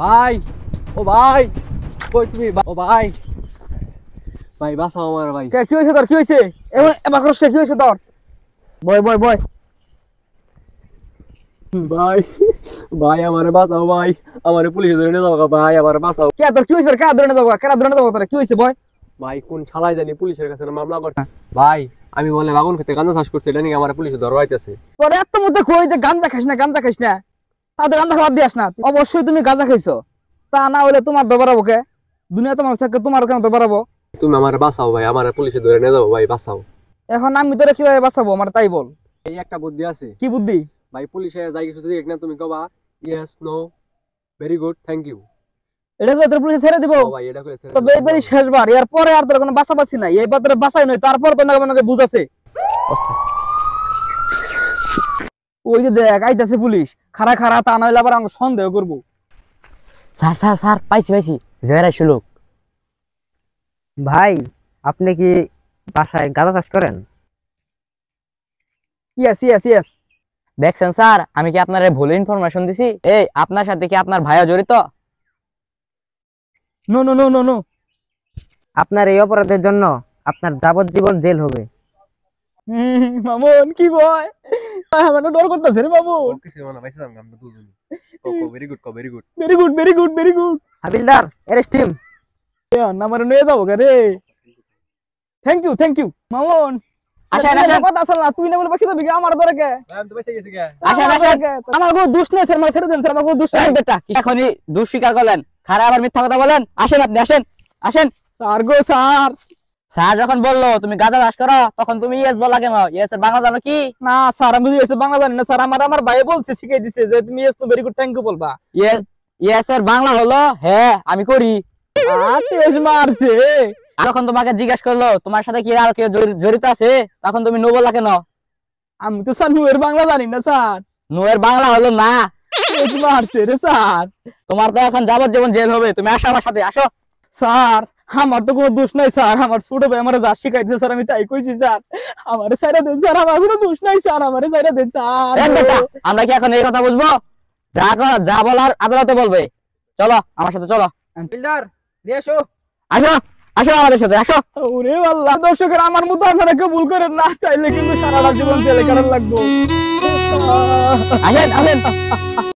ভাই ও ভাই কই তুমি ও ভাই ভাই বাঁচাও আমার ভাই। কি হইছে তোর? কি হইছে? এবার করস কি হইছে তোর? বয় বয় বয়। ভাই ভাই আমারে বাঁচাও ভাই, আমারে পুলিশে ধরে নিয়ে যাও ভাই, আমারে বাঁচাও। কে তোর কি হইছে? কে ধরে যাবো? কেন ধরে যাবো তোর? কি হইছে বয়? ভাই কোন শালায় জানি পুলিশের কাছে মামলা করছে ভাই। আমি বলে বাগুন খেতে গাঁজা চাষ করছি, এটা নাকি আমার পুলিশে ধরা হইতেছে। তোর এত মধ্যে কই যে গাঁজা খাইস না, গাঁজা খাইস না, তাতে গাঁজা খাওয়া দিয়াস না। অবশ্যই তুমি গাঁজা খাইছো, তা না হলে তোমার দবরাবো কে? দুনিয়া তোমার থাকে, তোমার কেন দবরাবো? তুমি আমারে বাঁচাও ভাই, আমারে পুলিশে ধরে নিয়ে যাও ভাই, বাঁচাও। এখন আমি তোরা কিভাবে বাঁচাবো আমার তাই বল। এই একটা বুদ্ধি আছে। কি বুদ্ধি? ভাই পুলিশে যাই কিছু দেখ না, তুমি কবা yes no very good thank you. এটা করে তোর পুলিশে ছেড়ে দিব? ভাই এটা করে তবে এইবারই শেষবার, এর পরে আর তোর কোনো বাঁচাবাচি নাই। এইবার তোর বাঁচাই নয়, তারপর তো নাকি বুঝাছে। ওই যে দেখ আইতাছে পুলিশ, খারা খারা, তা নইলে আবার আমরা সন্দেহ করবো। স্যার স্যার স্যার পাইছি পাইছি, জয়রাই শুলুক। ভাই আপনি কি বাসায় গাঁজা চাষ করেন? Yes yes yes. দেখছেন স্যার, আমি কি আপনার ভুল ইনফরমেশন দিছি? এই আপনার সাথে কি আপনার ভাইয়া জড়িত? No no no no no. আপনার এই অপরাধের জন্য আপনার যাবজ্জীবন জেল হবে। মামুন কি ভয়, আমার ডর করতেছে রে মামুন। কিছু মানে বাইসা যাম আমরা দুজনে। Very good very good very good very good very good. হাবিলদার অ্যারেস্ট হিম। নাম্বার নিয়ে যাবো রে। Thank you Mamun. আসেন আসেন। কথা আসল না, তুই না বলে বাকি যাবি আমার ধরে কে? আমি তো বাইসা গেছি গে। আসেন আসেন। আমার কোনো দোষ নেই স্যার, আমার ছেড়ে দেন স্যার, আমার কোনো দোষ এই নেই। বেটা এখনই দোষ স্বীকার করলেন, খারাপ আবার মিথ্যা কথা বলেন। আসেন আপনি আসেন আসেন। স্যার গো স্যার। স্যার যখন বললো তুমি গাঁজা চাষ করো, তখন তুমি ইয়েস বলা কেন? ইয়েস এর বাংলা জানো কি? না স্যার, আমি এসে বাংলা জানি না স্যার, আমার ভাই বলছে, শিখিয়ে দিছে যে তুমি এস তো ভেরি গুড থ্যাংক ইউ বলবা। ইয়েস ইয়েস এর বাংলা হলো হ্যাঁ আমি করি। তেজ মারছে। যখন তোমাকে জিজ্ঞেস করলো তোমার সাথে কি আর কেউ জড়িত আছে, তখন তুমি নো বললা কেন? আমি তো স্যার নুয়ের বাংলা জানি না স্যার। নো এর বাংলা হলো না। তেজ মারছে রে স্যার। তোমার তো এখন যাবজ্জীবন জেল হবে, তুমি আসো আমার সাথে আসো। স্যার আমার তো কোনো দোষ নাই স্যার, আমার ছোট ভাই আমার যা শিখাইছে স্যার, আমি তাই কইছি স্যার, আমারে ছাইড়া দেন স্যার, আমার কোনো দোষ নাই স্যার, আমারে ছাইড়া দেন স্যার। এই বেটা, আমরা কি এখন এই কথা বুঝবো? যা বলার আদালতে বলবে। চলো আমার সাথে চলো। বিল্ডার নিয়ে এসো। আসো আসো আমাদের সাথে আসো। ওরে আল্লাহ, দর্শকের আমার মতো আপনারা কেউ ভুল করেন না, চাইলে কিন্তু সারাটা জীবন জেলে কাটার লাগবো। আসেন আসেন।